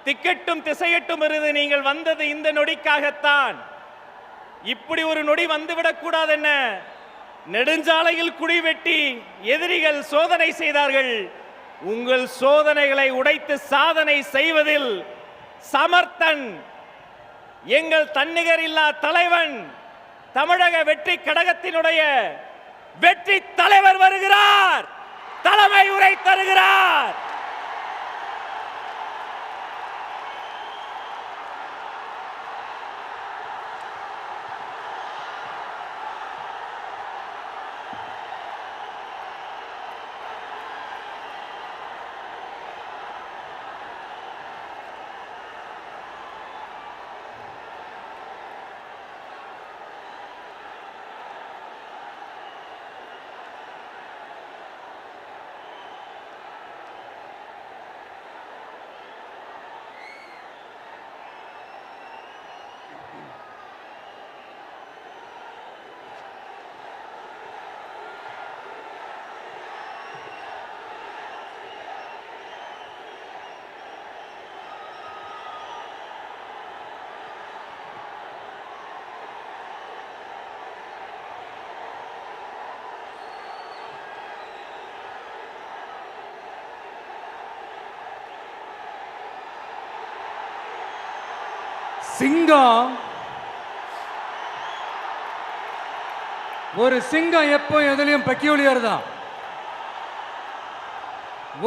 திக்கெட்டும் திசையட்டும் இருந்து நீங்கள் வந்தது இந்த நொடிக்காகத்தான். இப்படி ஒரு நொடி வந்துவிடக் கூடாது. என்ன நெடுஞ்சாலையில் குழி வெட்டி எதிரிகள் சோதனை செய்தார்கள். உங்கள் சோதனைகளை உடைத்து சாதனை செய்வதில் சமர்த்தன் எங்கள் தன்னிகர் இல்லா தலைவன் தமிழக வெற்றி கழகத்தினுடைய வெற்றி தலைவர் வருகிறார். தலைமை உரை தருகிறார். சிங்கம் ஒரு சிங்கம் எப்போ எதுலயும் பெக்யூலியர் தான்.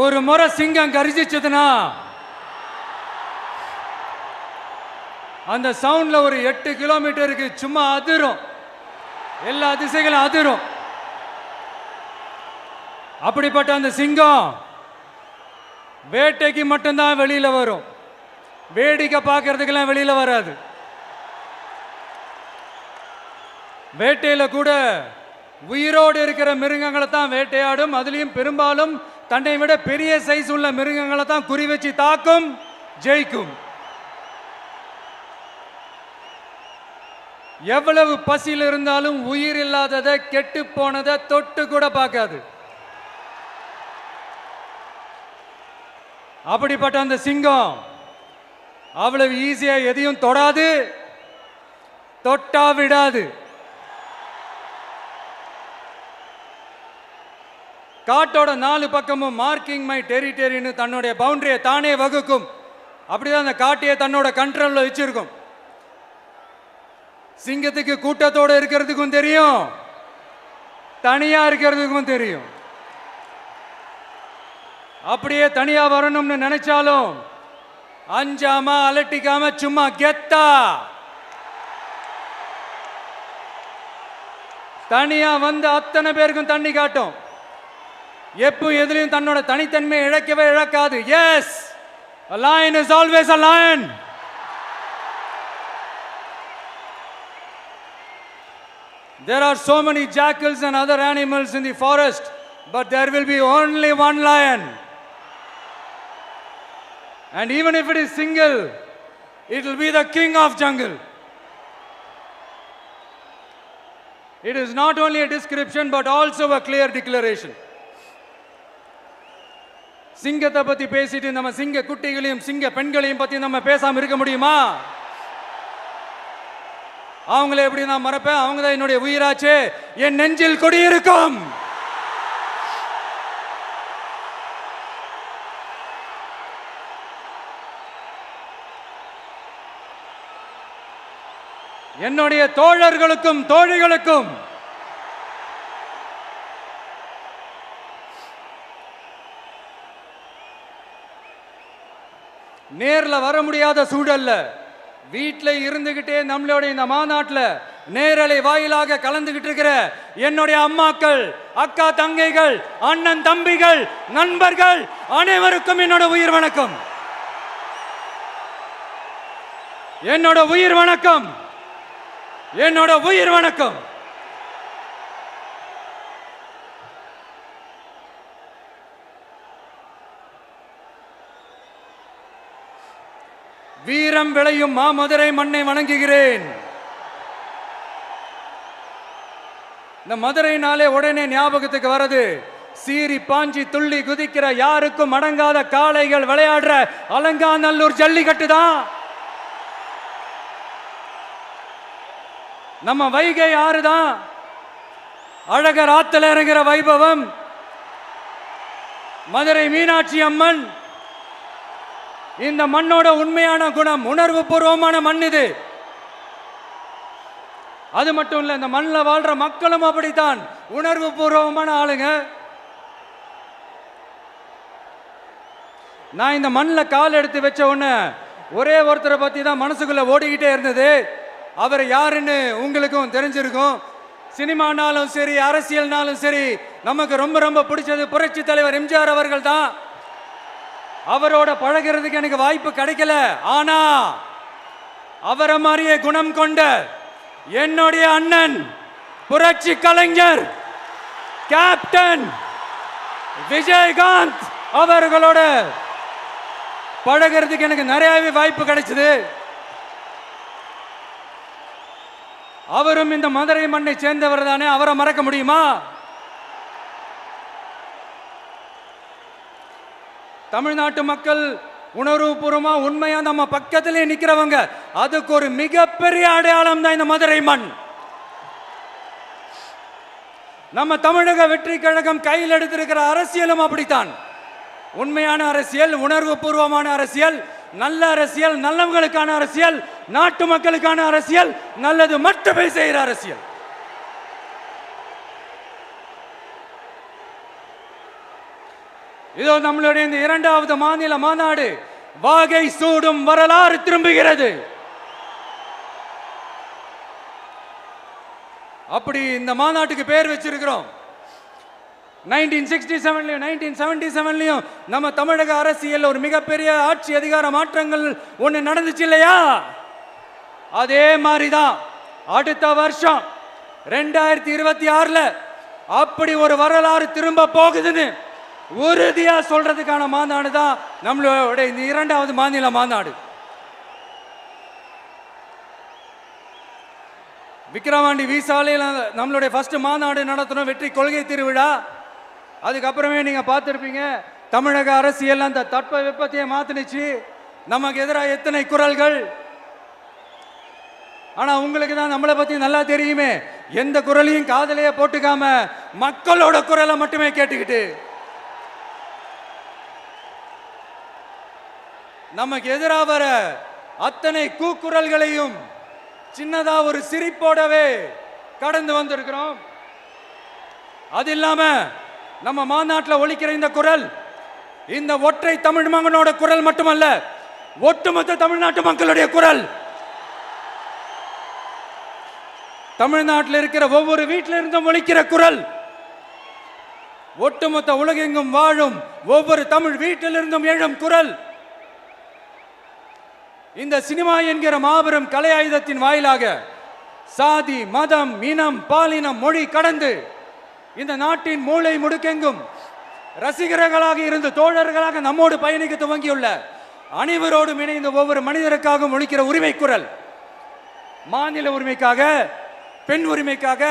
ஒரு முறை சிங்கம் கர்ஜிச்சதுன்னா அந்த சவுண்ட்ல ஒரு 8 கிலோமீட்டருக்கு சும்மா அதிரும், எல்லா திசைகளும் அதிரும். அப்படிப்பட்ட அந்த சிங்கம் வேட்டைக்கு மட்டும்தான் வெளியில வரும், வேடிக்கை பார்க்கறதுக்கெல்லாம் வெளியில வராது. வேட்டையில கூட உயிரோடு இருக்கிற மிருகங்களை தான் வேட்டையாடும். அதுலயும் பெரும்பாலும் தன்னை விட பெரிய சைஸ் உள்ள மிருகங்களை தான் குறி வச்சு தாக்கும், ஜெயிக்கும். எவ்வளவு பசியில் இருந்தாலும் உயிர் இல்லாததை கெட்டு போனதை தொட்டு கூட பார்க்காது. அப்படிப்பட்ட அந்த சிங்கம் அவ்வளவு ஈஸியா எதையும் தொடாது, தொட்டா விடாது. காட்டோட 4 பக்கமும் மார்க்கிங் மை டெரிட்டரின்னு தன்னுடைய பவுண்டரியை தானே வகுக்கும். அப்படிதான் அந்த காட்டையை தன்னோட கண்ட்ரோல்ல வச்சிருக்கும். சிங்கத்துக்கு கூட்டத்தோட இருக்கிறதுக்கும் தெரியும், தனியா இருக்கிறதுக்கும் தெரியும். அப்படியே தனியா வரணும்னு நினைச்சாலும் அஞ்சாம அலட்டிக்காம சும்மா கெத்தா தனியா வந்து அத்தனை பேருக்கும் தண்ணி காட்டும். எப்போ எதிலையும் தன்னோட தனித்தன்மையை இழக்கவே இழக்காது. Yes, a lion is always a lion. There are so many jackals and other animals in the forest, but there will be only one lion. And even if it is single, it will be the king of jungle. It is not only a description but also a clear declaration. சிங்கத்தை பத்தி பேசிட்டு நம்ம சிங்க குட்டிகளையும் சிங்க பெண்களையும் பத்தி நம்ம பேசாம இருக்க முடியுமா? அவங்கள எப்படி நான் மறப்பேன்? அவங்க தான் என்னுடைய உயிராச்சே. என் நெஞ்சில் குடியிருக்கும். என்னுடைய தோழர்களுக்கும் தோழிகளுக்கும் நேர்ல வர முடியாத சூழல்ல வீட்டில் இருந்துகிட்டே நம்மளுடைய இந்த மாநாட்டில் நேரலை வாயிலாக கலந்துகிட்டு இருக்கிற என்னுடைய அம்மாக்கள், அக்கா தங்கைகள், அண்ணன் தம்பிகள், நண்பர்கள் அனைவருக்கும் என்னோட உயிர் வணக்கம். என்னோட உயிர் வணக்கம். என்னோட உயிர் வணக்கம். வீரம் விளையும் மாமதுரை மண்ணை வணங்குகிறேன். இந்த மதுரைனாலே உடனே ஞாபகத்துக்கு வரது சீறி பாஞ்சி துள்ளி குதிக்கிற யாருக்கும் அடங்காத காளைகள் விளையாடுற அலங்காநல்லூர் ஜல்லிக்கட்டு தான். நம்ம வைகை ஆறு தான். அழகர் ஆத்துல இறங்குற வைபவம். மதுரை மீனாட்சி அம்மன். இந்த மண்ணோட உண்மையான குணம், உணர்வு பூர்வமான மண் இது. அது மட்டும் இல்ல, இந்த மண்ணில் வாழ்ற மக்களும் அப்படித்தான், உணர்வு பூர்வமான ஆளுங்க. நான் இந்த மண்ணில் கால் எடுத்து வச்ச உடனே ஒரே ஒருத்தரை பத்தி தான் மனசுக்குள்ள ஓடிக்கிட்டே இருந்தது. அவர் யாருன்னு உங்களுக்கும் தெரிஞ்சிருக்கும். சினிமானாலும் சரி, அரசியல்னாலும் சரி, நமக்கு ரொம்ப ரொம்ப பிடிச்சது புரட்சி தலைவர் எம்ஜிஆர் அவர்கள் தான். அவரோட பழகிறதுக்கு எனக்கு வாய்ப்பு கிடைக்கல. ஆனா அவரை மாதிரியே குணம் கொண்ட என்னுடைய அண்ணன் புரட்சி கலைஞர் கேப்டன் விஜயகாந்த் அவர்களோட பழகிறதுக்கு எனக்கு நிறையவே வாய்ப்பு கிடைச்சது. அவரும் இந்த மதுரை மண்ணை சேர்ந்தவர் தானே, அவரை மறக்க முடியுமா? தமிழ்நாட்டு மக்கள் உணர்வுபூர்வமா உண்மையா நம்ம பக்கத்திலே நிக்கிறவங்க, அதுக்கு ஒரு மிகப்பெரிய அடையாளம் தான் இந்த மதுரை மண். நம்ம தமிழக வெற்றி கழகம் கையில் எடுத்திருக்கிற அரசியலும் அப்படித்தான். உண்மையான அரசியல், உணர்வு பூர்வமான அரசியல், நல்ல அரசியல், நல்லவங்களுக்கான அரசியல், நாட்டு மக்களுக்கான அரசியல், நல்லது மட்டுமே செய்கிற அரசியல். இதோ நம்மளுடைய இந்த இரண்டாவது மாநில மாநாடு வாகை சூடும் வரலாறு திரும்புகிறது. அப்படி இந்த மாநாட்டுக்கு பேர் வச்சிருக்கிறோம். 1967 1977 நம்ம தமிழக அரசியல் ஒரு மிகப்பெரிய ஆட்சி அதிகார மாற்றங்கள் ஒண்ணு நடந்துச்சு இல்லையா? அதே மாதிரிதான் அடுத்த வருஷம் 2026 அப்படி ஒரு வரலாறு திரும்ப போகுதுன்னு உறுதியா சொல்றதுக்கான மாநாடு தான் நம்மளோட இந்த இரண்டாவது மாநில மாநாடு. விக்கிரவாண்டி விசாலையில் நம்மளுடைய ஃபர்ஸ்ட் மாநாடு நடத்தணும், வெற்றி கொள்கை திருவிழா. அதுக்கப்புறமே நீங்க பார்த்துருப்பீங்க, தமிழக அரசியல் அந்த தட்ப வெப்பத்தையே மாத்தினுச்சு. நமக்கு எதிராக எத்தனை குரல்கள். ஆனா உங்களுக்கு தான் நம்மளை பத்தி நல்லா தெரியுமே, எந்த குரலையும் காதலையே போட்டுக்காம மக்களோட குரலை மட்டுமே கேட்டுக்கிட்டு நமக்கு எதிராக வர அத்தனை கூக்குரல்களையும் சின்னதா ஒரு சிரிப்போடவே கடந்து வந்திருக்கிறோம். அது இல்லாம நம்ம மாநாட்டில் ஒலிக்கிற இந்த குரல், இந்த ஒற்றை தமிழ் மகனோட குரல் மட்டுமல்ல, ஒட்டுமொத்த தமிழ்நாட்டு மக்களுடைய குரல். தமிழ்நாட்டில் இருக்கிற ஒவ்வொரு வீட்டில இருந்தும் ஒலிக்கிற குரல், ஒட்டுமொத்த உலகெங்கும் வாழும் ஒவ்வொரு தமிழ் வீட்டிலிருந்தும் எழும் குரல். இந்த சினிமா என்கிற மாபெரும் கலை ஆயுதத்தின் வாயிலாக சாதி, மதம், இனம், பாலினம், மொழி கடந்து இந்த நாட்டின் மூளை முடுக்கெங்கும் ரசிகர்களாக இருந்து தோழர்களாக நம்மோடு பயணிக்க துவங்கியுள்ள அனைவரோடும் இணைந்த ஒவ்வொரு மனிதருக்காகவும் ஒலிக்கிற உரிமை குரல். மாநில உரிமைக்காக, பெண் உரிமைக்காக,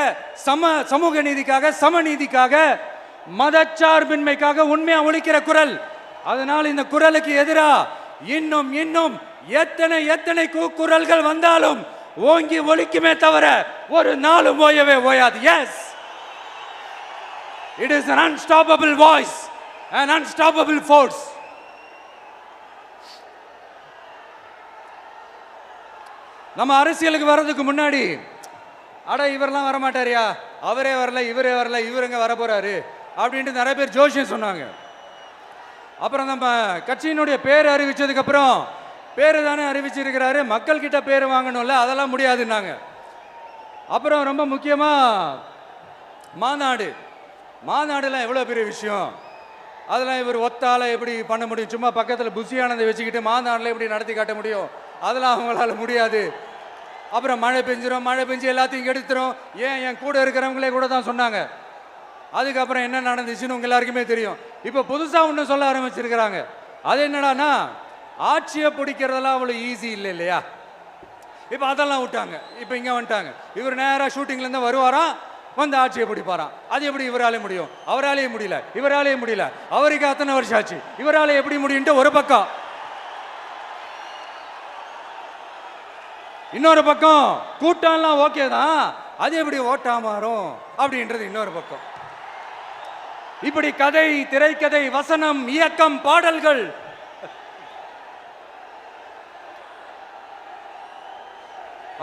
சமூக நீதிக்காக, சமநீதிக்காக, மதச்சார்பின்மைக்காக உண்மையா ஒலிக்கிற குரல். அதனால் இந்த குரலுக்கு எதிராக இன்னும் இன்னும் எத்தனை எத்தனை கூக்குரல்கள் வந்தாலும் ஓங்கி ஒலிக்குமே தவிர ஒரு நாளும் ஓயவே ஓயாது. Yes, it is an unstoppable voice, an unstoppable force. நம்ம அரசியலுக்கு வர்றதுக்கு முன்னாடி, அட இவரெல்லாம் வரமாட்டாரியா, அவரே வரல, இவரே வரல, இவருங்க வர போறாரு அப்படின்ட்டு நிறைய பேர் ஜோஷியம் சொன்னாங்க. அப்புறம் நம்ம கட்சியினுடைய பேர் அறிவிச்சதுக்கு அப்புறம், பேரு தானே அறிவிச்சிருக்கிறாரு, மக்கள் கிட்ட பேர் வாங்கணும்ல, அதெல்லாம் முடியாதுன்னாங்க. அப்புறம் ரொம்ப முக்கியமா மாநாடுலாம் எவ்வளோ பெரிய விஷயம், அதெல்லாம் இவர் ஒத்தால எப்படி பண்ண முடியும், சும்மா பக்கத்தில் புஷியானதை வச்சுக்கிட்டு மாநாட்டில் எப்படி நடத்தி காட்ட முடியும், அதெல்லாம் அவங்களால முடியாது. அப்புறம் மழை பெஞ்சு எல்லாத்தையும் கெடுத்துரும். ஏன் என் கூட இருக்கிறவங்களே கூட தான் சொன்னாங்க. அதுக்கப்புறம் என்ன நடந்துச்சுன்னு உங்க எல்லாருக்குமே தெரியும். இப்போ புதுசாக ஒன்று சொல்ல ஆரம்பிச்சிருக்கிறாங்க. அது என்னடானா, ஆட்சியை பிடிக்கிறதெல்லாம் அவ்வளோ ஈஸி இல்லை இல்லையா. இப்போ அதெல்லாம் விட்டாங்க, இப்போ இங்கே வந்துட்டாங்க. இவர் நேராக ஷூட்டிங்லேருந்து வருவாராம், வந்து ஆட்சியை பிடிப்பாராம். அது எப்படி இவராலே முடியும்? அவராலே முடியல, இவராலே முடியல, அவருக்கு அத்தனை வருஷம் ஆச்சு, இவராலே எப்படி முடியும்ட்டு ஒரு பக்கம். இன்னொரு பக்கம் கூட்டம்லாம் ஓகே தான், அது எப்படி ஓட்டா மாறும் அப்படின்றது இன்னொரு பக்கம். இப்படி கதை, திரைக்கதை, வசனம், இயக்கம், பாடல்கள்,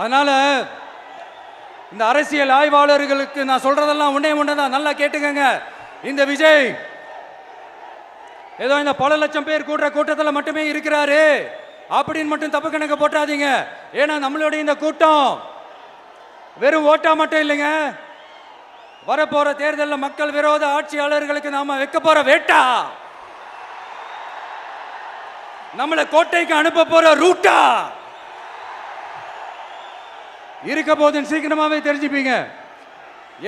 அதனால இந்த அரசியல் ஆய்வாளர்களுக்கு நான் சொல்றதெல்லாம் ஒண்ணே ஒண்ணுதான், நல்லா கேட்டுக்கங்க. இந்த விஜய் ஏதோ இந்த பல லட்சம் பேர் கூடுற கூட்டத்தில் மட்டுமே இருக்கிறாரு அப்படின்னு மட்டும் தப்பு கணக்கு போட்டாதீங்க. ஏன்னா நம்மளுடைய இந்த கூட்டம் வெறும் ஓட்டா மட்டும் இல்லைங்க, வரப்போற தேர்தலில் மக்கள் விரோத ஆட்சியாளர்களுக்கு நாம வைக்க போற வேட்டா, நம்மளை கோட்டைக்கு அனுப்ப போற ரூட்டா இருக்க போதுன்னு சீக்கிரமாவே தெரிஞ்சுப்பீங்க.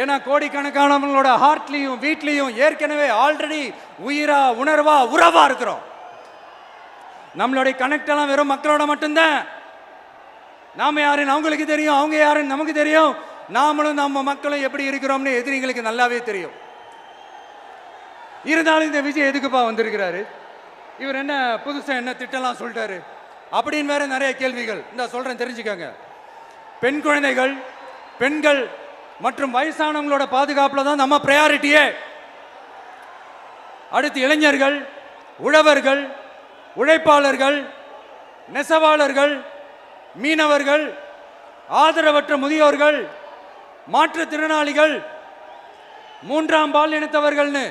ஏன்னா கோடிக்கணக்கானவங்களோட ஹார்ட்லையும் வீட்லையும் ஏற்கனவே ஆல்ரெடி உயிரா உணர்வா உறவா இருக்கிறோம். நம்மளுடைய கனெக்ட் எல்லாம் வெறும் மக்களோட மட்டும்தான். நாம யாருன்னு அவங்களுக்கு தெரியும், அவங்க யாருன்னு நமக்கு தெரியும். நாமளும் நம்ம மக்களும் எப்படி இருக்கிறோம்னு எதிரிங்களுக்கு நல்லாவே தெரியும். இருந்தாலும் இந்த விஜய் எதுக்குப்பா வந்திருக்கிறாரு, இவர் என்ன புதுசா என்ன திட்டம்லாம் சொல்லிட்டாரு அப்படின்னு வேற நிறைய கேள்விகள். இந்த சொல்றேன் தெரிஞ்சுக்கங்க. பெண் குழந்தைகள், பெண்கள் மற்றும் வயசானவங்களோட பாதுகாப்புல தான் நம்ம பிரையாரிட்டியே. அடுத்து இளைஞர்கள், உழவர்கள், உழைப்பாளர்கள், நெசவாளர்கள், மீனவர்கள், ஆதரவற்ற முதியோர்கள், மாற்றுத்திறனாளிகள், மூன்றாம் பால் இனத்தவர்கள்னு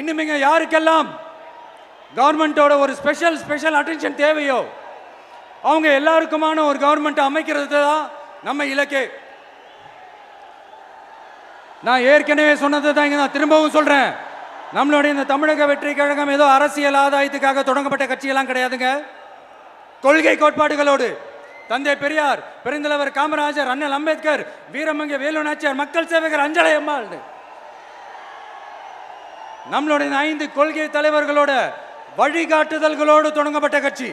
இன்னும் யாருக்கெல்லாம் கவர்மெண்டோட ஒரு ஸ்பெஷல் அட்டென்ஷன் தேவையோ அவங்க எல்லாருக்குமான ஒரு கவர்மெண்ட் அமைக்கிறது தான் நம்ம இலக்கே. நான் ஏற்கனவே சொன்னதை தான் இங்க நான் திரும்பவும் சொல்றேன். நம்மளுடைய இந்த தமிழக வெற்றி கழகம் ஏதோ அரசியல் ஆதாயத்துக்காக தொடங்கப்பட்ட கட்சியெல்லாம் கிடையாதுங்க. கொள்கை கோட்பாடுகளோடு தந்தை பெரியார், பெருந்தலைவர் காமராஜர், அண்ணல் அம்பேத்கர், வீரமங்க வேலு நாச்சியார், மக்கள் சேவகர் அஞ்சலை அம்மாள், நம்மளுடைய 5 கொள்கை தலைவர்களோட வழிகாட்டுதல்களோடு தொடங்கப்பட்ட கட்சி.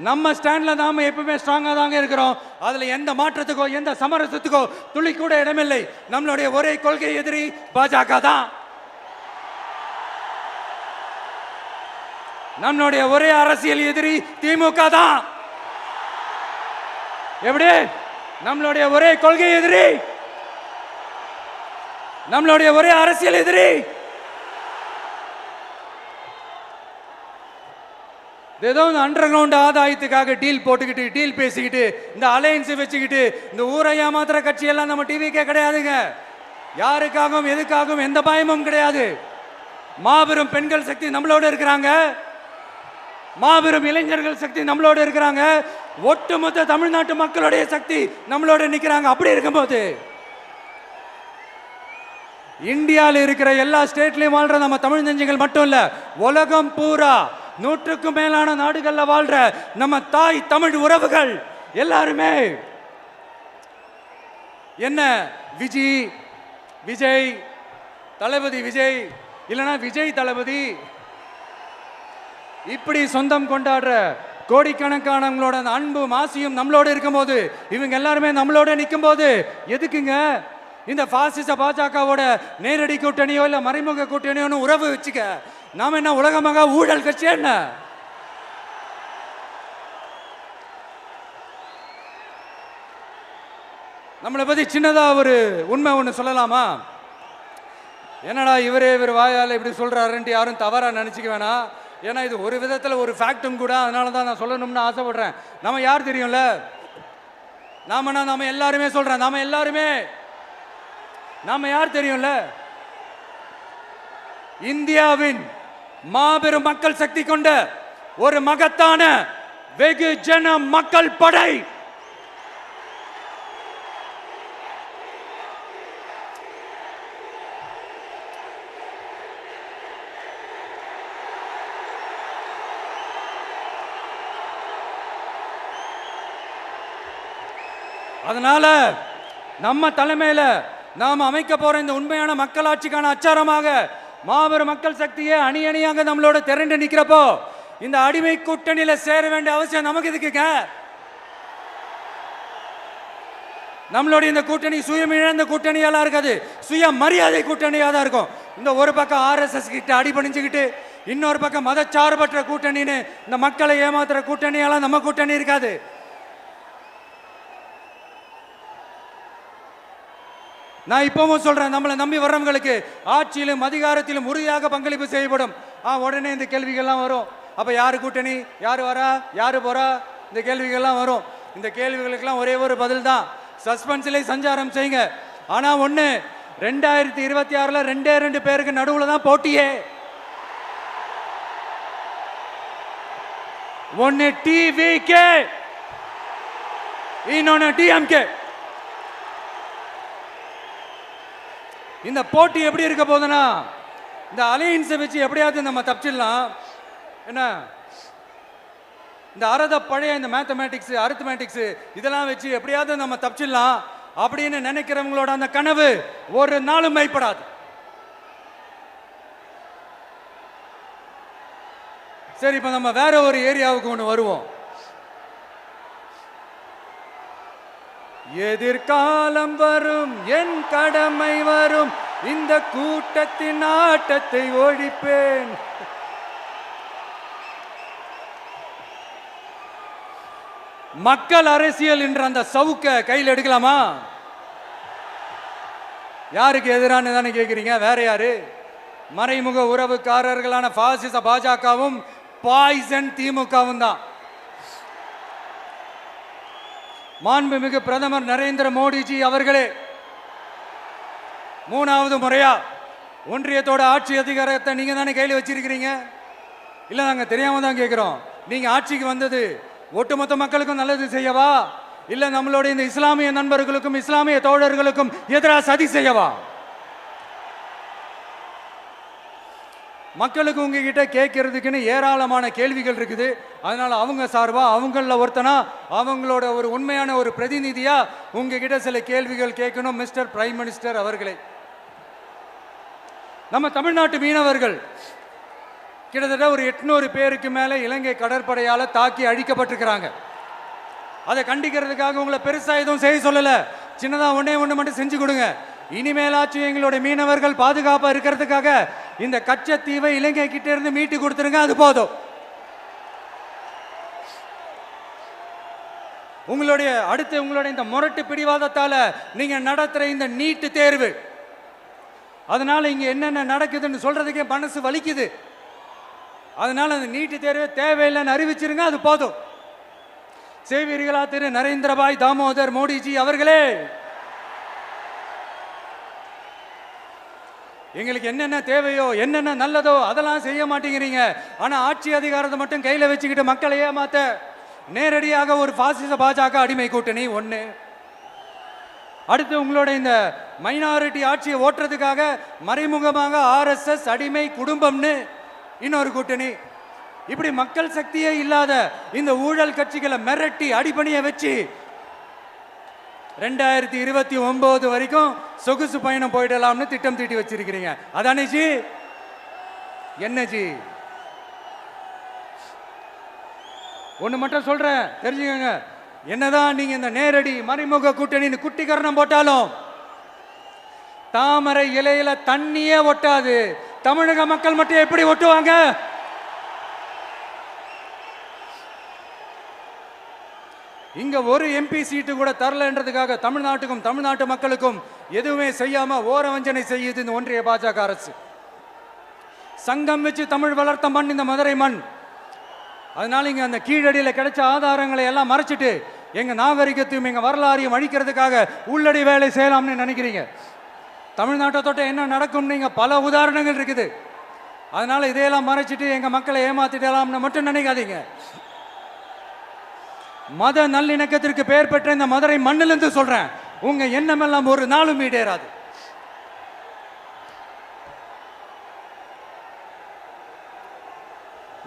நம்ம ஸ்டாண்ட்ல நாம எப்பவுமே ஸ்ட்ராங்கா தாங்க இருக்கிறோம். அதுல எந்த மாற்றத்துக்கோ எந்த சமரசத்துக்கோ துளி கூட இடமில்லை. நம்மளுடைய ஒரே கொள்கை எதிரி பாஜக தான். நம்மளுடைய ஒரே அரசியல் எதிரி திமுக தான். எப்படி? நம்மளுடைய ஒரே கொள்கை எதிரி, நம்மளுடைய ஒரே அரசியல் எதிரி ஏதோ இந்த அண்டர் கிரவுண்ட் ஆதாயத்துக்காக டீல் போட்டுக்கிட்டு, டீல் பேசிக்கிட்டு, இந்த அலையன்ஸ் வச்சுக்கிட்டு இந்த ஊரை ஏமாத்துற கட்சி எல்லாம் நம்ம டிவிக்கே கிடையாதுங்க. யாருக்காகவும் எதுக்காகவும் எந்த பயமும் கிடையாது. மாபெரும் பெண்கள் சக்தி நம்மளோட இருக்கிறாங்க, மாபெரும் இளைஞர்கள் சக்தி நம்மளோட இருக்கிறாங்க, ஒட்டுமொத்த தமிழ்நாட்டு மக்களுடைய சக்தி நம்மளோட நிற்கிறாங்க. அப்படி இருக்கும்போது இந்தியாவில் இருக்கிற எல்லா ஸ்டேட்லையும் வாழ்ற நம்ம தமிழ் நெஞ்சங்கள் மட்டும் இல்ல, உலகம் பூரா 100க்கும் மேலான நாடுகள்ல வாழ்ற நம்ம தாய் தமிழ் உறவுகள் எல்லாருமே என்ன விஜய் தளபதி விஜய் இல்லைன்னா விஜய் தளபதி இப்படி சொந்தம் கொண்டாடுற கோடிக்கணக்கானவங்களோட அன்பு மாசியும் நம்மளோட இருக்கும்போது, இவங்க எல்லாருமே நம்மளோட நிற்கும் போது எதுக்குங்க இந்த பாசிச பாஜகவோட நேரடி கூட்டணியோ இல்ல மறைமுக கூட்டணியோன்னு உறவு வச்சுக்க? நாம என்ன உலகமாக ஊழல் கட்சி என்ன? நம்மளை பத்தி சின்னதா ஒரு உண்மை ஒன்று சொல்லலாமா? என்னடா இவர் வாயால் இப்படி சொல்றாருன்ட்டு யாரும் தவறா நினைச்சுக்க வேணாம். ஏன்னா இது ஒரு விதத்தில் ஒரு ஃபேக்டும் கூட, அதனால தான் நான் சொல்லணும்னு ஆசைப்படுறேன். நம்ம யார் தெரியும்ல? நாம எல்லாருமே சொல்றேன், நாம யார் தெரியும்ல? இந்தியாவின் மாபெரும் மக்கள் சக்தி கொண்ட ஒரு மகத்தான வெகுஜன மக்கள் படை. அதனால நம்ம தலைமையில நாம் அமைக்க போற இந்த உண்மையான மக்களாட்சிக்கான அச்சாரமாக மாபெரும் மக்கள் சக்தியே அணி அணியாக நம்மளோட திரண்டு நிக்கிறப்போ இந்த அடிமை கூட்டணியில சேர வேண்டிய அவசியம் நமக்கு இருக்குங்க. நம்மளுடைய இந்த கூட்டணி சுயமிழந்த கூட்டணியெல்லாம் இருக்காது, சுய மரியாதை கூட்டணியாக தான் இருக்கும். இந்த ஒரு பக்கம் RSS கிட்ட அடிபணிஞ்சுக்கிட்டு, இன்னொரு பக்கம் மதச்சார்பற்ற கூட்டணின்னு இந்த மக்களை ஏமாத்துற கூட்டணியெல்லாம் நம்ம கூட்டணி இருக்காது. நான் இப்பவும் சொல்றேன், நம்மளை நம்பி வர்றவங்களுக்கு ஆட்சியிலும் அதிகாரத்திலும் உறுதியாக பங்களிப்பு செய்யப்படும். உடனே இந்த கேள்விகள்லாம் வரும். அப்ப யாரு கூட்டணி, யாரு வரா, யாரு போறா, இந்த கேள்விகள்லாம் வரும். இந்த கேள்விகளுக்கெல்லாம் ஒரே ஒரு பதில் தான், சஸ்பென்ஸ்ல சஞ்சாரம் செய்யுங்க. ஆனா ஒண்ணு, 2026ல 2 பேருக்கு நடுவுல தான் போட்டியே. ஒன்னு TVK, இன்னொன்னு DMK. இந்த போட்டி எப்படி இருக்க போதுன்னா, இந்த அலையன்ஸை வச்சு எப்படியாவது நம்ம தப்பிச்சிடலாம். என்ன இந்த அறத பழைய இந்த மேத்தமேட்டிக்ஸ் அரித்மேட்டிக்ஸ் இதெல்லாம் வச்சு எப்படியாவது நம்ம தப்பிச்சிடலாம் அப்படின்னு நினைக்கிறவங்களோட அந்த கனவு ஒரு நாளும் மைப்படாது. சரி, இப்ப நம்ம வேற ஒரு ஏரியாவுக்கு ஒன்று வருவோம். எதிர்காலம் வரும், என் கடமை வரும், இந்த கூட்டத்தின் ஆட்டத்தை ஒழிப்பேன். மக்கள் அரசியல் என்ற அந்த சவுக்க கையில் எடுக்கலாமா? யாருக்கு எதிரான தானே கேட்கிறீங்க? வேற யாரு? மறைமுக உறவுக்காரர்களான பாசிச பாஜகவும் பாய்சன் திமுகவும் தான். மாண்புமிகு பிரதமர் நரேந்திர மோடிஜி அவர்களே 3வது முறையா ஒன்றியத்தோட ஆட்சி அதிகாரத்தை நீங்க தானே கையில் வச்சிருக்கிறீங்க. இல்ல, நாங்க தெரியாம தான் கேட்கிறோம். நீங்க ஆட்சிக்கு வந்தது ஒட்டுமொத்த மக்களுக்கும் நல்லது செய்யவா, இல்ல நம்மளுடைய இந்த இஸ்லாமிய நண்பர்களுக்கும் இஸ்லாமிய தோழர்களுக்கும் எதிராக சதி செய்யவா? மக்களுக்கு உங்ககிட்ட கேட்கறதுக்குன்னு ஏராளமான கேள்விகள் இருக்குது. அதனால அவங்க சார்பா, அவங்கள ஒருத்தனா, அவங்களோட ஒரு உண்மையான ஒரு பிரதிநிதியா உங்ககிட்ட சில கேள்விகள் கேட்கணும். மிஸ்டர் பிரைம் மினிஸ்டர் அவர்களே, நம்ம தமிழ்நாட்டு மீனவர்கள் கிட்டத்தட்ட ஒரு 800 பேருக்கு மேல இலங்கை கடற்படையால தாக்கி அழிக்கப்பட்டிருக்கிறாங்க. அதை கண்டிக்கிறதுக்காக உங்களை பெருசா எதுவும் செய்ய சொல்லல, சின்னதா ஒண்ணு மட்டும் செஞ்சு கொடுங்க. இனிமேலாச்சும் எங்களுடைய மீனவர்கள் பாதுகாப்பா இருக்கிறதுக்காக இந்த கச்சத்தீவை இலங்கை கிட்ட இருந்து மீட்டு கொடுத்துருங்க, அது போதும். உங்களுடைய இந்த முரட்டு பிடிவாதத்தால நீங்க நடத்துற இந்த நீட்டு தேர்வு, அதனால இங்க என்னென்ன நடக்குதுன்னு சொல்றதுக்கே மனசு வலிக்குது. அதனால அந்த நீட்டு தேர்வு தேவையில்லைன்னு அறிவிச்சிருங்க, அது போதும். செய்வீர்களா திரு நரேந்திரபாய் தாமோதர் மோடிஜி அவர்களே? எங்களுக்கு என்னென்ன தேவையோ, என்னென்ன நல்லதோ அதெல்லாம் செய்ய மாட்டேங்கிறீங்க. ஆனா ஆட்சி அதிகாரத்தை மட்டும் கையில வச்சுக்கிட்டு மக்களை ஏமாத்த நேரடியாக ஒரு பாசிச பாஜக அடிமை கூட்டணி ஒண்ணு. அடுத்து உங்களோட இந்த மைனாரிட்டி ஆட்சியை ஓட்டுறதுக்காக மறைமுகமாக RSS அடிமை குடும்பம்னு இன்னொரு கூட்டணி. இப்படி மக்கள் சக்தியே இல்லாத இந்த ஊழல் கட்சிகளை மிரட்டி அடிபணிய வச்சு 2029 வரைக்கும் சொகுசு பயணம் போயிடலாம்னு திட்டம் தீட்டி வச்சிருக்கிறீங்க. அதானே ஜி? என்ன ஜி? ஒண்ணு மட்டும் சொல்றேன், தெரிஞ்சுக்கங்க. என்னதான் நீங்க இந்த நேரடி மறைமுக கூட்டணி குட்டிகரணம் போட்டாலும் தாமரை இலையில தண்ணியே ஒட்டாது. தமிழக மக்கள் மட்டும் எப்படி ஒட்டுவாங்க? இங்க ஒரு MP சீட்டு கூட தரலன்றதுக்காக தமிழ்நாட்டுக்கும் தமிழ்நாட்டு மக்களுக்கும் எதுவுமே செய்யாம ஓரவஞ்சனை செய்யுது இந்த ஒன்றிய பாஜக அரசு. சங்கம் வச்சு தமிழ் வளர்த்த மண் இந்த மதுரை மண். அதனால இங்க அந்த கீழடியில கிடைச்ச ஆதாரங்களை எல்லாம் மறைச்சிட்டு எங்க நாகரிகத்தையும் எங்க வரலாறையும் அழிக்கிறதுக்காக உள்ளடி வேலை செய்யலாம்னு நினைக்கிறீங்க. தமிழ்நாட்டை தொட்ட என்ன நடக்கும் நீங்க பல உதாரணங்கள் இருக்குது. அதனால இதையெல்லாம் மறைச்சிட்டு எங்க மக்களை ஏமாத்திடலாம்னு மட்டும் நினைக்காதீங்க. மத நல்லிணக்கத்திற்கு பெயர் பெற்ற இந்த மதுரை மண்ணிலிருந்து சொல்றேன், உங்க எண்ணமெல்லாம் ஒரு நாளும் ஈடேறாது.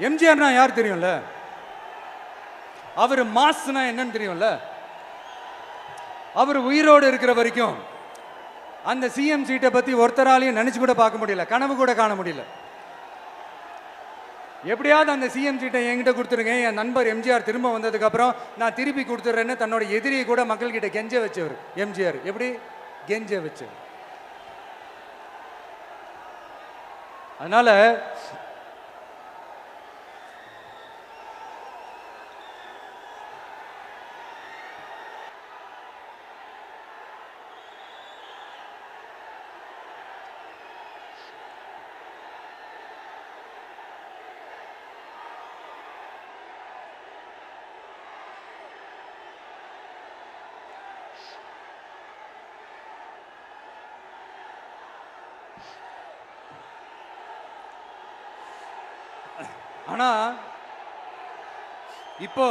எம்ஜிஆர்னா யார் தெரியும்ல? அவர் மாஸ்னா என்னன்னு தெரியும்ல? அவர் உயிரோடு இருக்கிற வரைக்கும் அந்த CM சீட்டை பத்தி ஒருத்தராலையும் நினைச்சு கூட பார்க்க முடியல, கனவு கூட காண முடியல. எப்படியாவது அந்த சிஎம் சீட்டை என்கிட்ட கொடுத்துருங்க, என் நண்பர் எம்ஜிஆர் திரும்ப வந்ததுக்கப்புறம் நான் திருப்பி கொடுத்துட்றேன்னு தன்னோட எதிரியை கூட மக்கள்கிட்ட கெஞ்ச வச்சவர் எம்ஜிஆர். எப்படி கெஞ்ச வச்சவர். அதனால ஆனா இப்போ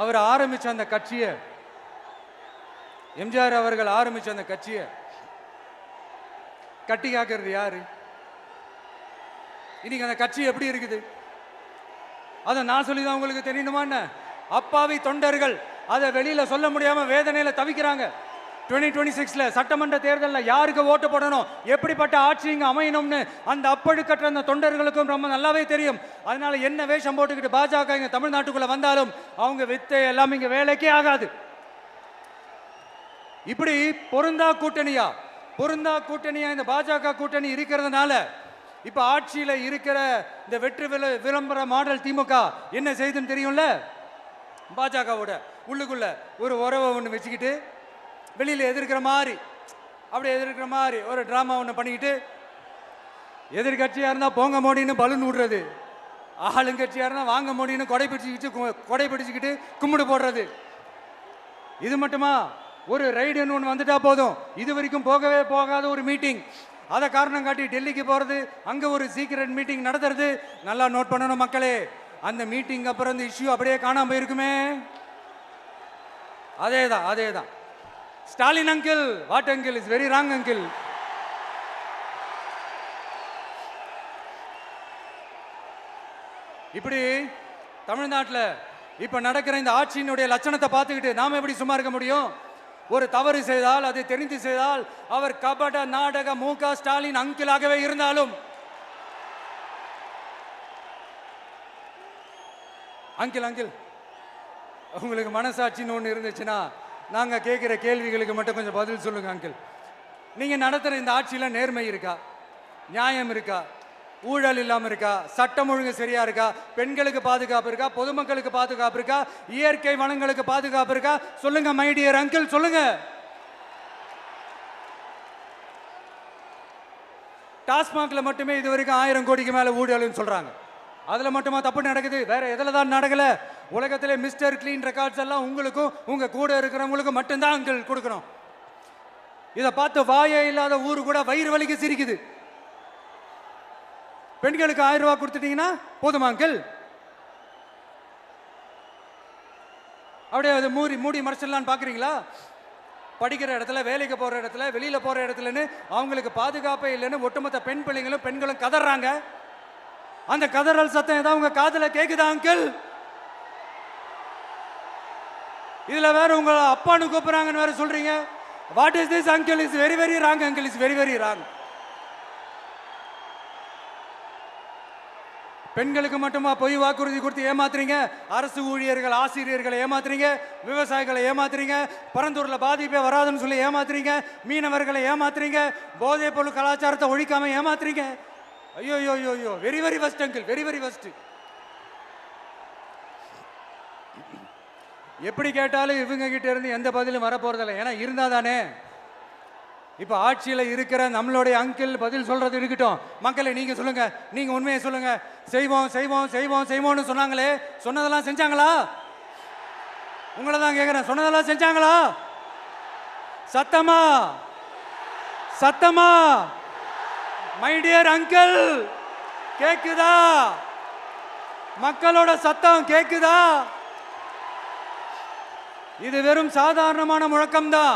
அவர் ஆரம்பிச்ச அந்த கட்சியை, எம்ஜிஆர் அவர்கள் ஆரம்பிச்ச அந்த கட்சியை கட்டி காக்கிறது யாரு? இன்னைக்கு அந்த கட்சி எப்படி இருக்குது அதை நான் சொல்லிதான் உங்களுக்கு தெரியணுமா என்ன? அப்பாவி தொண்டர்கள் அதை வெளியில சொல்ல முடியாம வேதனையில தவிக்கிறாங்க. 2026 சட்டமன்ற தேர்தலில் யாருக்கு ஓட்டு போடணும், எப்படிப்பட்ட ஆட்சி இங்கே அமையணும்னு அந்த அப்பழுக்கற்ற அந்த தொண்டர்களுக்கும் ரொம்ப நல்லாவே தெரியும். அதனால என்ன வேஷம் போட்டுக்கிட்டு பாஜக இங்கே தமிழ்நாட்டுக்குள்ள வந்தாலும் அவங்க வித்தை எல்லாம் இங்கே வேலைக்கே ஆகாது. இப்படி பொருந்தா கூட்டணியா இந்த பாஜக கூட்டணி இருக்கிறதுனால இப்ப ஆட்சியில இருக்கிற இந்த வெற்றி விளம்பர மாடல் திமுக என்ன செய்யுதுன்னு தெரியும்ல? பாஜகவோட உள்ளுக்குள்ள ஒரு உறவை ஒன்று வச்சுக்கிட்டு வெளியில் எதிர்க்கிற மாதிரி ஒரு ட்ராமா ஒன்று பண்ணிக்கிட்டு, எதிர்கட்சியாக இருந்தால் போங்க மோடின்னு பலூன் விடுறது, ஆளுங்கட்சியாக இருந்தால் வாங்க மோடின்னு கொடை பிடிச்சிக்கிட்டு கும்பிடு போடுறது. இது மட்டுமா? ஒரு ரைடுன்னு ஒன்று வந்துட்டா போதும், இது வரைக்கும் போகவே போகாத ஒரு மீட்டிங், அதை காரணம் காட்டி டெல்லிக்கு போகிறது, அங்கே ஒரு சீக்ரெட் மீட்டிங் நடத்துறது. நல்லா நோட் பண்ணணும் மக்களே, அந்த மீட்டிங் அப்புறம் இந்த இஷ்யூ அப்படியே காணாமல் போயிருக்குமே. அதேதான் Stalin uncle, what uncle is very wrong uncle. இப்படி தமிழ்நாட்டில் இப்ப நடக்கிற இந்த ஆட்சியினுடைய லட்சணத்தை பார்த்துக்கிட்டு நாம எப்படி சும்மா இருக்க முடியும்? ஒரு தவறு செய்தால், அதை தெரிந்து செய்தால், அவர் கபட நாடக மு.க. ஸ்டாலின் அங்கிளாகவே இருந்தாலும், அங்கிள் உங்களுக்கு மனசாட்சின்னு ஒன்று இருந்துச்சுன்னா நாங்கள் கேட்குற கேள்விகளுக்கு மட்டும் கொஞ்சம் பதில் சொல்லுங்க அங்கிள். நீங்கள் நடத்துகிற இந்த ஆட்சியில் நேர்மை இருக்கா, நியாயம் இருக்கா, ஊழல் இல்லாமல் இருக்கா, சட்டம் ஒழுங்கு சரியா இருக்கா, பெண்களுக்கு பாதுகாப்பு இருக்கா, பொதுமக்களுக்கு பாதுகாப்பு இருக்கா, இயற்கை வளங்களுக்கு பாதுகாப்பு இருக்கா? சொல்லுங்க மை டியர் அங்கிள், சொல்லுங்க. டாஸ்மாக்ல மட்டுமே இது வரைக்கும் 1000 கோடிக்கு மேல ஊழல்னு சொல்றாங்க. அதுல மட்டுமா தப்பு நடக்குது? வேற எதுல தான் நடக்கல? உலகத்திலே மிஸ்டர் கிளீன் ரெக்கார்ட்ஸ் எல்லாம் உங்களுக்கும் உங்க கூட இருக்கிறவங்களுக்கும் மட்டும்தான் அங்கிள் கொடுக்கணும். இதை பார்த்து வாயே இல்லாத ஊரு கூட வயிறு வலிக்கு சிரிக்குது. பெண்களுக்கு 1000 ரூபாய் கொடுத்துட்டீங்கன்னா போதுமா அங்கிள்? அப்படியே அது மூடி மறைச்சிடலான்னு பாக்குறீங்களா? படிக்கிற இடத்துல, வேலைக்கு போற இடத்துல, வெளியில போற இடத்துலன்னு அவங்களுக்கு பாதுகாப்பே இல்லைன்னு ஒட்டுமொத்த பெண்களும் கதறாங்க. அந்த கதறல் சத்தம் ஏதாவது உங்க காதுல கேக்குதா அங்கிள்? இதுல வேற உங்க அப்பான்னு கூப்பிடுறாங்கன்னு வேற சொல்றீங்க. What is this uncle? Is very very wrong uncle, is very very wrong. பெண்களுக்கு மட்டுமா பொய் வாக்குறுதி கொடுத்து ஏமாத்துறீங்க? அரசு ஊழியர்கள், ஆசிரியர்களை ஏமாத்துறீங்க, விவசாயிகளை ஏமாத்துறீங்க, பரந்தூர்ல பாதிப்பே வராதுன்னு சொல்லி ஏமாத்துறீங்க, மீனவர்களை ஏமாத்துறீங்க, போதைப் பொருள் கலாச்சாரத்தை ஒழிக்காம ஏமாத்துறீங்க. ஐயோ ஐயோ ஐயோ, very very first uncle, very very first. எப்படி கேட்டாலும் இவங்க கிட்ட இருந்து எந்த பதிலும் வரப்போறதில்லை. ஏன்னா இருந்தா தானே. இப்ப ஆட்சியில இருக்கிற நம்மளுடைய அங்கிள் பதில் சொல்றது இருக்கட்டும். மக்களை நீங்க சொல்லுங்க, நீங்க உண்மையை சொல்லுங்க. செய்வோம் செய்வோம் செய்வோம் செய்வோம்னு சொன்னாங்களே, சொன்னதெல்லாம் செஞ்சாங்களா? உங்களை தான் கேட்கிறேன், சொன்னதெல்லாம் செஞ்சாங்களா? சத்தமா சத்தமா மை டியர் அங்கிள், கேக்குதா? மக்களோட சத்தம் கேக்குதா? இது வெறும் சாதாரணமான முழக்கம் தான்.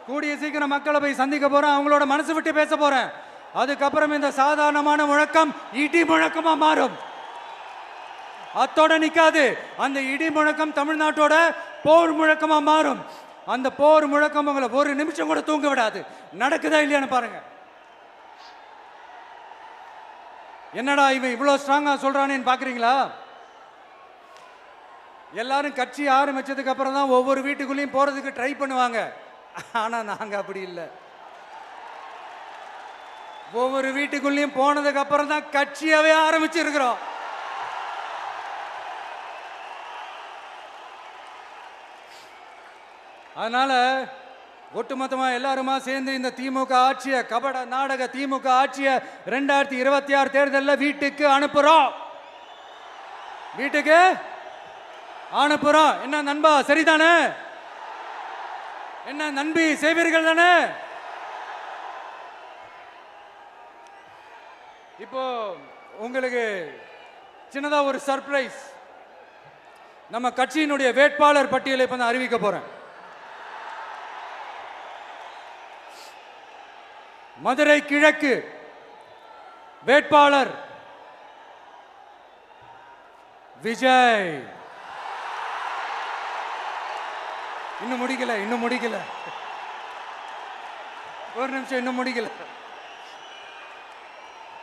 கூடிய சீக்கிரம் மக்களை போய் சந்திக்க போறேன், அவங்களோட மனசு விட்டு பேச போறேன். அதுக்கப்புறம் இந்த சாதாரணமான முழக்கம் இடி முழக்கமா மாறும். அத்தோட நிக்காது, அந்த இடி முழக்கம் தமிழ்நாட்டோட போர் முழக்கமா மாறும். அந்த போர் முழக்கம் உங்களை ஒரு நிமிஷம் கூட தூங்க விடாது. நடக்குதா இல்லையான்னு பாருங்க. என்னடா இவன் இவ்வளோ ஸ்ட்ராங்கா சொல்றானேன்னு பாக்குறீங்களா? எல்லாரும் கட்சி ஆரம்பிச்சதுக்கு அப்புறம் தான் ஒவ்வொரு வீட்டுக்குள்ளேயும் போறதுக்கு ட்ரை பண்ணுவாங்க. ஆனா நாங்க அப்படி இல்லை. ஒவ்வொரு வீட்டுக்குள்ளேயும் போனதுக்கு அப்புறம் தான் கட்சியாவே ஆரம்பிச்சிருக்கிறோம். அதனால ஒட்டுமொத்தமா எல்லாருமா சேர்ந்து இந்த திமுக ஆட்சியை, கபட நாடக திமுக ஆட்சியை 2026 தேர்தலில் வீட்டுக்கு அனுப்புறோம். வீட்டுக்கு அனுப்புறோம். என்ன நண்பா, சரிதானே? என்ன நண்பி, செய்வீர்கள் தானே? இப்போ உங்களுக்கு சின்னதா ஒரு சர்ப்ரைஸ். நம்ம கட்சியினுடைய வேட்பாளர் பட்டியலை இப்ப நான் அறிவிக்க போறேன். மதுரை கிழக்கு வேட்பாளர் விஜய். இன்னும் முடிக்கல. ஒரு நிமிஷம், இன்னும் முடிக்கல.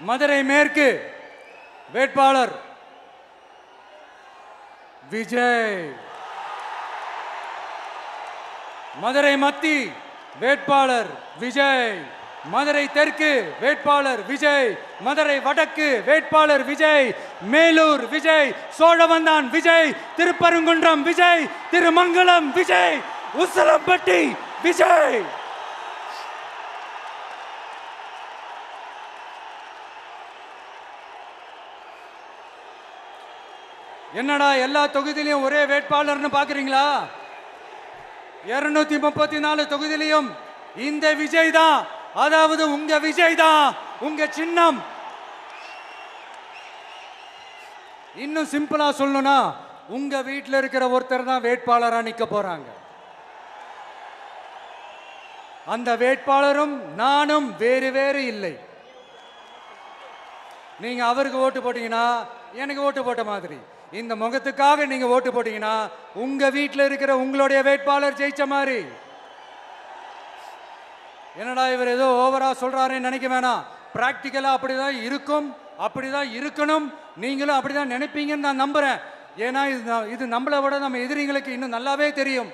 மதுரை மேற்கு வேட்பாளர் விஜய். மதுரை மத்தி வேட்பாளர் விஜய். மதுரை தெற்கு வேட்பாளர் விஜய். மதுரை வடக்கு வேட்பாளர் விஜய். மேலூர் விஜய். சோழவந்தான் விஜய். திருப்பரங்குன்றம் விஜய். திருமங்கலம் விஜய். உசிலம்பட்டி விஜய். என்னடா எல்லா தொகுதியிலையும் ஒரே வேட்பாளர்னு பாக்குறீங்களா? 234 தொகுதியிலையும் இந்த விஜய் தான். அதாவது உங்க விஜய் தான் உங்க சின்னம். இன்னும் சிம்பிளா சொல்லணும்னா உங்க வீட்டில் இருக்கிற ஒருத்தர் தான் வேட்பாளரா நிக்க போறாங்க. அந்த வேட்பாளரும் நானும் வேறு வேறு இல்லை. நீங்க அவருக்கு ஓட்டு போட்டீங்கன்னா எனக்கு ஓட்டு போட்ட மாதிரி. இந்த முகத்துக்காக நீங்க ஓட்டு போட்டீங்கன்னா உங்க வீட்டில் இருக்கிற உங்களுடைய வேட்பாளர் ஜெயிச்ச மாதிரி. என்னடா இவர் ஏதோ ஓவரா சொல்றாருன்னு நினைக்க வேணாம். பிராக்டிக்கலா அப்படிதான் இருக்கும், அப்படிதான் இருக்கணும். நீங்களும் அப்படிதான் நினைப்பீங்கன்னு நான் நம்புறேன். ஏன்னா இது நம்மளை விட நம்ம எதிரிங்களுக்கு இன்னும் நல்லாவே தெரியும்.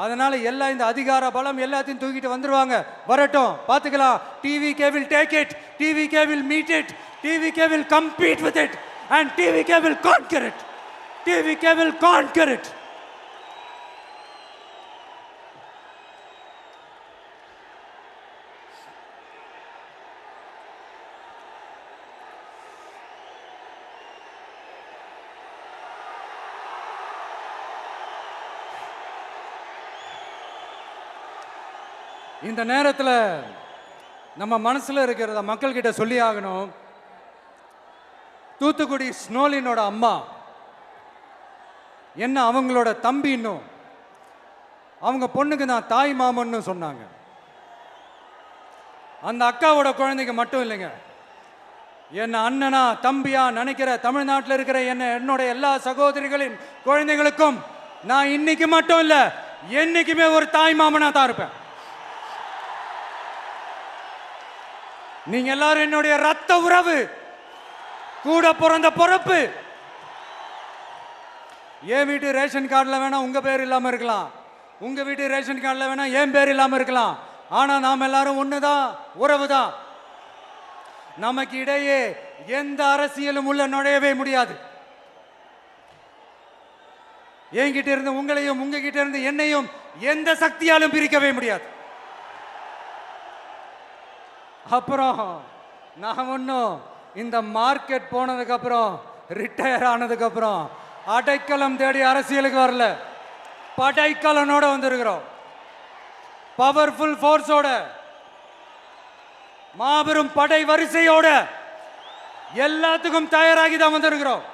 அதனால எல்லாம் இந்த அதிகார பலம் எல்லாத்தையும் தூக்கிட்டு வந்துருவாங்க. வரட்டும், பார்த்துக்கலாம். TVK will take it, TVK will meet it, TVK will compete with it and TVK will conquer it. TVK will conquer it. இந்த நேரத்தில் நம்ம மனசுல இருக்கிறத மக்கள் கிட்ட சொல்லி ஆகணும். தூத்துக்குடி ஸ்னோலினோட அம்மா என்ன அவங்களோட தம்பி, இன்னும் அவங்க பொண்ணுக்கு நான் தாய் மாமன்னு சொன்னாங்க. அந்த அக்காவோட குழந்தைக்கு மட்டும் இல்லைங்க, என்ன அண்ணனா தம்பியா நினைக்கிற தமிழ்நாட்டில் இருக்கிற என்னோட எல்லா சகோதரிகளின் குழந்தைகளுக்கும் நான் இன்னைக்கு மட்டும் இல்லை, என்னைக்குமே ஒரு தாய் மாமனா தான் இருப்பேன். நீங்க எல்லாரும் என்னுடைய ரத்த உறவு, கூட பிறந்த பொறுப்பு. என் வீட்டு ரேஷன் கார்டில் வேணா உங்க பேர் இல்லாம இருக்கலாம், உங்க வீட்டு ரேஷன் கார்டில் வேணா என் பேர் இல்லாம இருக்கலாம். ஆனா நாம் எல்லாரும் ஒண்ணுதான், உறவு தான். நமக்கு இடையே எந்த அரசியலும் உள்ள நுழையவே முடியாது. என்கிட்ட இருந்து உங்களையும் உங்ககிட்ட இருந்து என்னையும் எந்த சக்தியாலும் பிரிக்கவே முடியாது. அப்புறம் நான் ஒன்றும் இந்த மார்க்கெட் போனதுக்கு அப்புறம், ரிட்டையர் ஆனதுக்கு அப்புறம் அடைக்கலம் தேடி அரசியலுக்கு வரல. படைக்கலனோட வந்திருக்கிறோம். பவர்ஃபுல் ஃபோர்ஸோட, மாபெரும் படை வரிசையோட, எல்லாத்துக்கும் தயாராகி தான் வந்திருக்கிறோம்.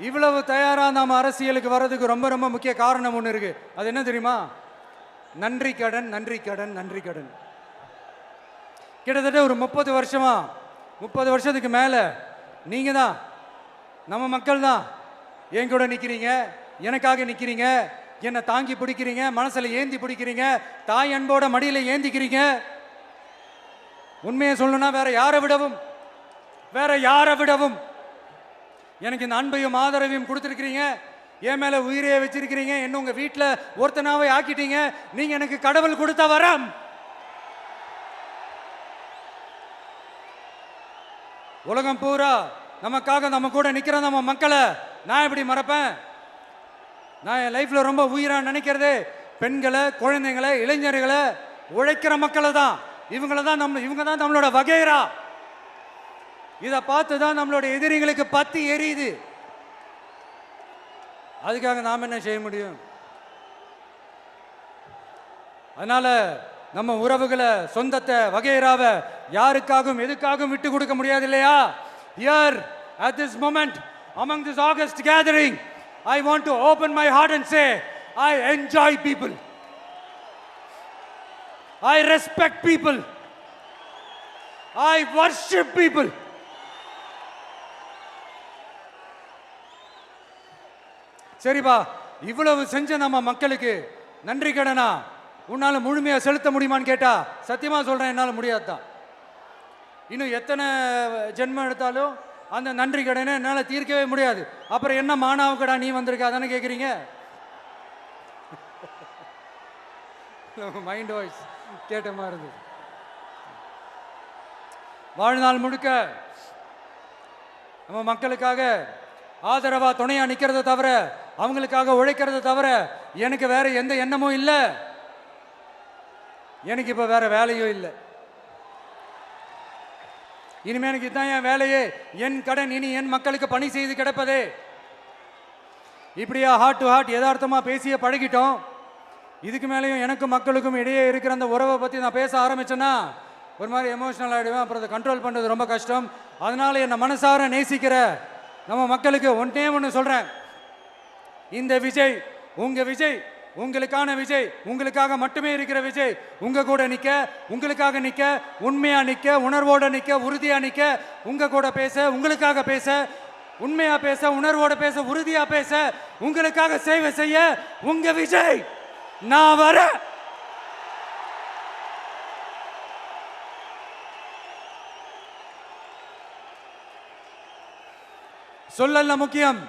இவ்வளவு தயாரா நாம் அரசியலுக்கு வர்றதுக்கு ரொம்ப ரொம்ப முக்கிய காரணம் ஒன்று இருக்கு. அது என்ன தெரியுமா? நன்றி கடன், நன்றி கடன், நன்றி கடன். கிட்டத்தட்ட ஒரு 30 வருஷமா, 30 வருஷத்துக்கு மேலே நீங்க தான், நம்ம மக்கள் தான் என் கூட நிற்கிறீங்க, எனக்காக நிற்கிறீங்க, என்னை தாங்கி பிடிக்கிறீங்க, மனசில் ஏந்தி பிடிக்கிறீங்க, தாய் அன்போட மடியில் ஏந்திக்கிறீங்க. உண்மையை சொல்லணும்னா வேற யாரை விடவும் வேற யாரை விடவும் எனக்கு இந்த அன்பையும் ஆதரவையும் கொடுத்துருக்கிறீங்க. என் மேல உயிரையே வச்சிருக்கிறீங்க. என்ன உங்க வீட்டில் ஒருத்தனாவே ஆக்கிட்டீங்க. நீங்க எனக்கு கடவுள் கொடுத்த வரம். உலகம் பூரா நமக்காக நம்ம கூட நிக்கிற நம்ம மக்களை நான் எப்படி மறப்பேன்? நான் என் லைஃப்ல ரொம்ப உயிரா நினைக்கிறதே பெண்களை, குழந்தைங்களை, இளைஞர்களை, உழைக்கிற மக்களை தான். இவங்க தான் நம்மளோட வகைரா. இதை பார்த்து தான் நம்மளோட எதிரிகளுக்கு பத்தி எரியுது. அதுக்காக நாம் என்ன செய்ய முடியும்? அதனால நம்ம உறவுகளை, சொந்தத்தை, வகைராவை யாருக்காகவும் எதுக்காகவும் விட்டு கொடுக்க முடியாது இல்லையா? Here at this moment among this August gathering, I want to open my heart and say I enjoy people. I respect people. I worship people. சரிப்பா, இவ்வளவு செஞ்ச நம்ம மக்களுக்கு நன்றி கடனா உன்னால முழுமையா செலுத்த முடியுமான்னு கேட்டா சத்தியமா சொல்றேன், என்னால முடியாதுதான். இன்னும் எத்தனை ஜென்மம் எடுத்தாலும் அந்த நன்றி கடனை என்னால தீர்க்கவே முடியாது. அப்புறம் என்ன மானாவுக்கடா நீ வந்திருக்க அதானே கேட்குறீங்க? மைண்ட் வாய்ஸ் கேட்ட மாதிரி இருந்தது. வாழ்நாள் முழுக்க நம்ம மக்களுக்காக ஆதரவா துணையா நிக்கிறத தவிர, அவங்களுக்காக உழைக்கிறத தவிர எனக்கு வேற எந்த எண்ணமும் இல்லை. எனக்கு இப்ப வேற வேலையும் இல்லை. இனிமே எனக்கு இதுதான் என் வேலையே, என் கடன். இனி என் மக்களுக்கு பணி செய்து கிடப்பதே. இப்படியா ஹார்ட் டு ஹார்ட் யதார்த்தமா பேசிய பழகிட்டோம். இதுக்கு மேலேயும் எனக்கும் மக்களுக்கும் இடையே இருக்கிற அந்த உறவை பத்தி நான் பேச ஆரம்பிச்சேன்னா ஒரு மாதிரி எமோஷனல் ஆகிடுவேன். அப்புறம் அதை கண்ட்ரோல் பண்ணுறது ரொம்ப கஷ்டம். அதனால என்னை மனசார நேசிக்கிற நம்ம மக்களுக்கு ஒன்று சொல்கிறேன். இந்த விஜய் உங்க விஜய், உங்களுக்கான விஜய், உங்களுக்காக மட்டுமே இருக்கிற விஜய். உங்க கூட நிற்க, உங்களுக்காக நிற்க, உண்மையா நிற்க, உணர்வோட நிற்க, உறுதியா நிற்க, உங்க கூட பேச, உங்களுக்காக பேச, உண்மையா பேச, உணர்வோட பேச, உறுதியா பேச, உங்களுக்காக சேவை செய்ய உங்க விஜய் நான் வர. சொல்லல முக்கியம்,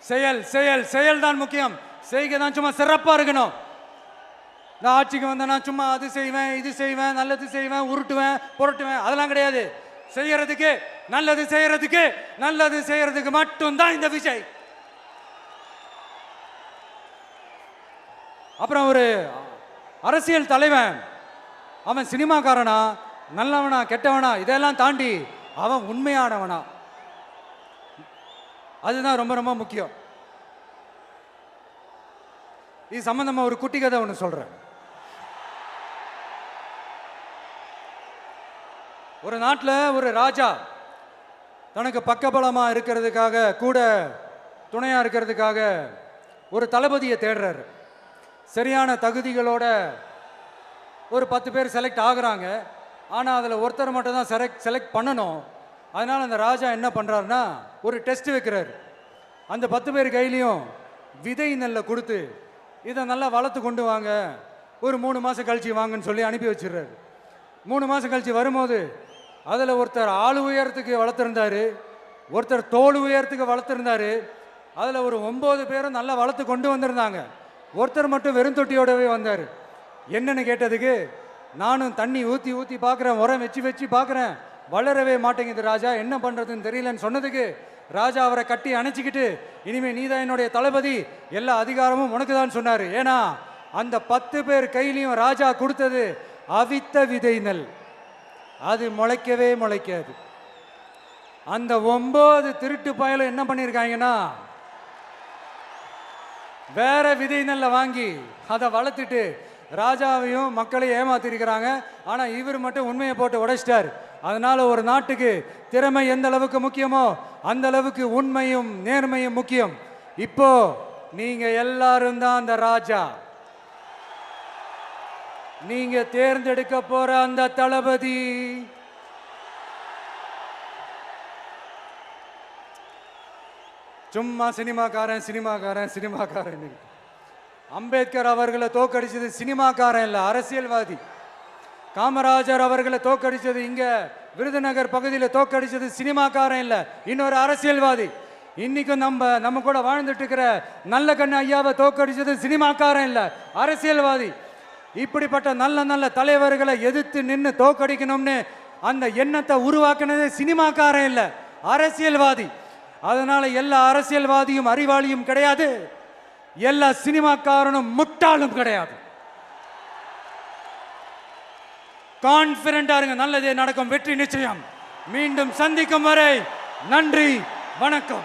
செயல் செயல் செயல் தான் முக்கியம். செய்கை தான் சும்மா சிறப்பா இருக்கணும். நான் ஆட்சிக்கு வந்தேன்னா சும்மா அது செய்வேன், இது செய்வேன், நல்லது செய்வேன், உருட்டுவேன், புரட்டுவேன், அதெல்லாம் கிடையாது. செய்யறதுக்கு, நல்லது செய்யறதுக்கு, நல்லது செய்யறதுக்கு மட்டும்தான் இந்த விஜய். அப்புறம் ஒரு அரசியல் தலைவன் அவன் சினிமாக்காரனா, நல்லவனா, கெட்டவனா, இதெல்லாம் தாண்டி அவன் உண்மையானவனா, அதுதான் ரொம்ப ரொம்ப முக்கியம். இது சம்பந்தமா ஒரு குட்டி கதை ஒன்று சொல்றேன். ஒரு நாட்டில் ஒரு ராஜா தனக்கு பக்கபலமா இருக்கிறதுக்காக, கூட துணையா இருக்கிறதுக்காக ஒரு தளபதியை தேடுறாரு. சரியான தகுதிகளோட ஒரு 10 பேர் செலக்ட் ஆகுறாங்க. ஆனால் அதில் ஒருத்தர் மட்டும் தான் செலக்ட் பண்ணணும். அதனால் அந்த ராஜா என்ன பண்ணுறாருன்னா ஒரு டெஸ்ட் வைக்கிறாரு. அந்த 10 பேர் கையிலையும் விதை நெல்லை கொடுத்து இதை நல்லா வளர்த்து கொண்டு வாங்க, ஒரு 3 மாதம் கழிச்சு வாங்கன்னு சொல்லி அனுப்பி வச்சிடுறாரு. 3 மாதம் கழிச்சு வரும்போது அதில் ஒருத்தர் ஆள் உயரத்துக்கு வளர்த்துருந்தாரு, ஒருத்தர் தோல் உயரத்துக்கு வளர்த்துருந்தாரு. அதில் ஒரு 9 பேரும் நல்லா வளர்த்து கொண்டு வந்திருந்தாங்க. ஒருத்தர் மட்டும் வெறும் தொட்டியோடவே வந்தார். என்னன்னு கேட்டதுக்கு, நானும் தண்ணி ஊற்றி ஊற்றி பார்க்குறேன், உரம் வச்சு வச்சு பார்க்குறேன், வளரவே மாட்டேங்குது ராஜா, என்ன பண்ணுறதுன்னு தெரியலன்னு சொன்னதுக்கு ராஜா அவரை கட்டி அணைச்சிக்கிட்டு, இனிமே நீதான் என்னுடைய தளபதி, எல்லா அதிகாரமும் உனக்கு தான் சொன்னார். ஏன்னா அந்த 10 பேர் கையிலையும் ராஜா கொடுத்தது அவித்த விதை நெல், அது முளைக்கவே முளைக்காது. அந்த 9 திருட்டு பயலும் என்ன பண்ணியிருக்காங்கன்னா வேற விதை நெல்லை வாங்கி அதை வளர்த்துட்டு ராஜாவையும் மக்களையும் ஏமாத்திருக்கிறாங்க. ஆனால் இவர் மட்டும் உண்மையை போட்டு உடைச்சிட்டார். அதனால ஒரு நாட்டுக்கு திறமை எந்த அளவுக்கு முக்கியமோ அந்த அளவுக்கு உண்மையும் நேர்மையும் முக்கியம். இப்போ நீங்க எல்லாரும் தான் அந்த ராஜா. நீங்க தேர்ந்தெடுக்க போற அந்த தளபதி சும்மா சினிமாக்காரன் சினிமாக்காரன் சினிமாக்காரன். அம்பேத்கர் அவர்களை தோக்கடிச்சது சினிமாக்காரன் இல்லை, அரசியல்வாதி. காமராஜர் அவர்களை தோக்கடிச்சது இங்க விருதுநகர் பகுதியில் தோக்கடிச்சது சினிமாக்காரன் இல்ல, இன்னொரு அரசியல்வாதி. இன்னைக்கும் நம்ம கூட வாழ்ந்துட்டு இருக்கிற நல்ல கண்ணு ஐயாவை தோக்கடிச்சது சினிமாக்காரன் இல்ல, அரசியல்வாதி. இப்படிப்பட்ட நல்ல நல்ல தலைவர்களை எதிர்த்து நின்று தோக்கடிக்கணும்னு அந்த எண்ணத்தை உருவாக்குனது சினிமாக்காரன் இல்ல, அரசியல்வாதி. அதனால எல்லா அரசியல்வாதியும் அறிவாளியும் கிடையாது, எல்லா சினிமாக்காரனும் முட்டாளும் கிடையாது. கான்பிடண்டா இருங்க, நல்லதே நடக்கும், வெற்றி நிச்சயம். மீண்டும் சந்திக்கும் வரை நன்றி, வணக்கம்.